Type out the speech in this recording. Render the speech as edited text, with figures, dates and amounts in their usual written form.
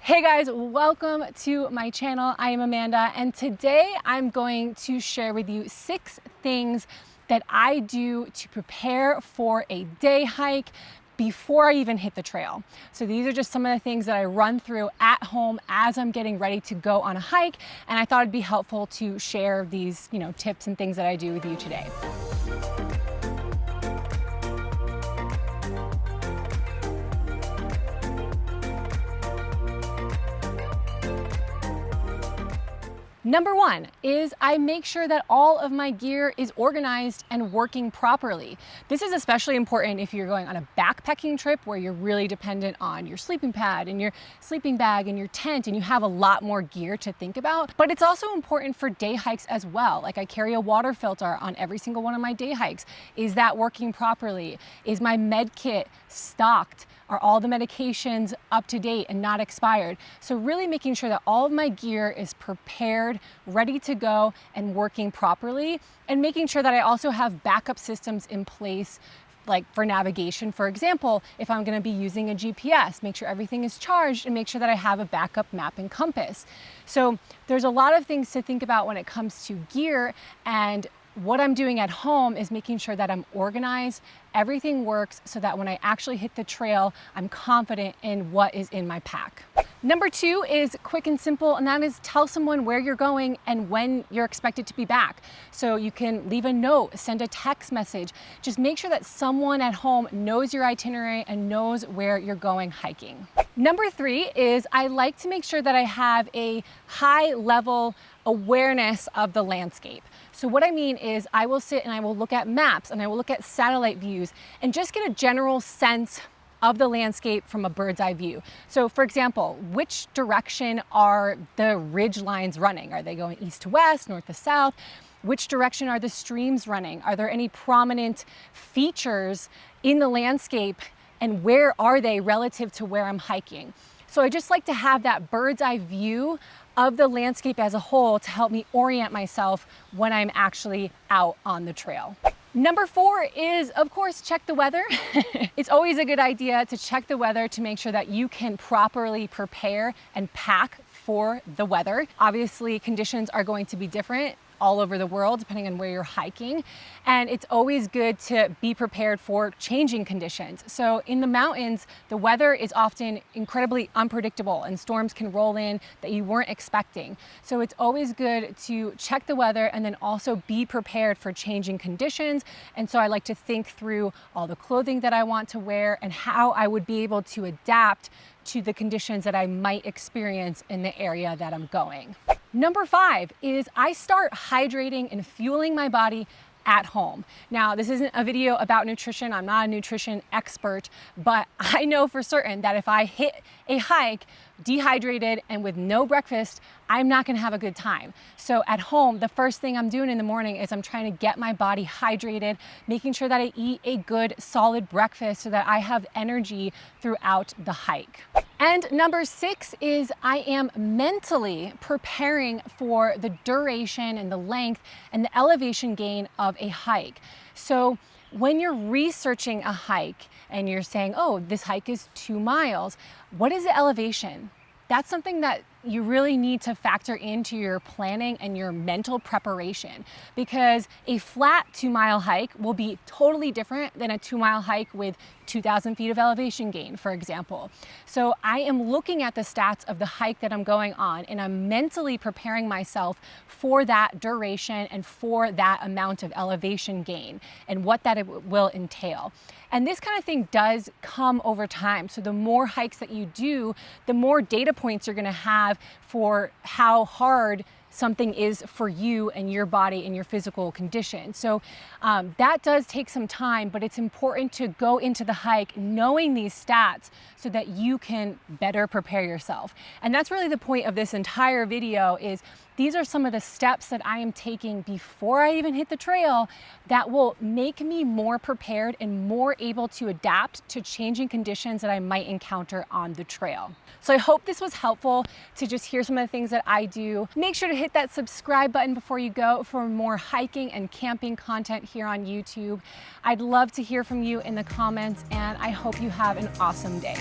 Hey guys, welcome to my channel. I am Amanda, and today I'm going to share with you 6 things that I do to prepare for a day hike before I even hit the trail. So these are just some of the things that I run through at home as I'm getting ready to go on a hike, and I thought it'd be helpful to share these, tips and things that I do with you today. Number 1 is I make sure that all of my gear is organized and working properly. This is especially important if you're going on a backpacking trip where you're really dependent on your sleeping pad and your sleeping bag and your tent, and you have a lot more gear to think about. But it's also important for day hikes as well. Like, I carry a water filter on every single one of my day hikes. Is that working properly? Is my med kit stocked? Are all the medications up to date and not expired? So really making sure that all of my gear is prepared, ready to go, and working properly, and making sure that I also have backup systems in place, like for navigation. For example, if I'm gonna be using a GPS, make sure everything is charged and make sure that I have a backup map and compass. So there's a lot of things to think about when it comes to gear, and what I'm doing at home is making sure that I'm organized, everything works, so that when I actually hit the trail, I'm confident in what is in my pack. Number 2 is quick and simple, and that is tell someone where you're going and when you're expected to be back. So you can leave a note, send a text message. Just make sure that someone at home knows your itinerary and knows where you're going hiking. Number 3 is I like to make sure that I have a high level awareness of the landscape. So what I mean is I will sit and I will look at maps and I will look at satellite views and just get a general sense of the landscape from a bird's eye view. So for example, which direction are the ridge lines running? Are they going east to west, north to south? Which direction are the streams running? Are there any prominent features in the landscape, and where are they relative to where I'm hiking? So I just like to have that bird's eye view of the landscape as a whole to help me orient myself when I'm actually out on the trail. Number 4 is, of course, check the weather. It's always a good idea to check the weather to make sure that you can properly prepare and pack for the weather. Obviously, conditions are going to be different all over the world depending on where you're hiking, and it's always good to be prepared for changing conditions. So in the mountains, the weather is often incredibly unpredictable and storms can roll in that you weren't expecting. So it's always good to check the weather and then also be prepared for changing conditions. And so I like to think through all the clothing that I want to wear and how I would be able to adapt to the conditions that I might experience in the area that I'm going. Number 5 is I start hydrating and fueling my body at home. Now, this isn't a video about nutrition. I'm not a nutrition expert, but I know for certain that if I hit a hike dehydrated and with no breakfast, I'm not gonna have a good time. So at home, the first thing I'm doing in the morning is I'm trying to get my body hydrated, making sure that I eat a good solid breakfast so that I have energy throughout the hike. And number 6 is I am mentally preparing for the duration and the length and the elevation gain of a hike. So when you're researching a hike and you're saying, oh, this hike is 2 miles, what is the elevation? That's something that you really need to factor into your planning and your mental preparation, because a flat 2-mile hike will be totally different than a 2-mile hike with 2,000 feet of elevation gain, for example. So I am looking at the stats of the hike that I'm going on, and I'm mentally preparing myself for that duration and for that amount of elevation gain and what that will entail. And this kind of thing does come over time. So the more hikes that you do, the more data points you're gonna have for how hard something is for you and your body and your physical condition. So that does take some time, but it's important to go into the hike knowing these stats so that you can better prepare yourself. And that's really the point of this entire video. Is these are some of the steps that I am taking before I even hit the trail that will make me more prepared and more able to adapt to changing conditions that I might encounter on the trail. So I hope this was helpful to just hear some of the things that I do. Make sure to hit that subscribe button before you go for more hiking and camping content here on YouTube. I'd love to hear from you in the comments, and I hope you have an awesome day.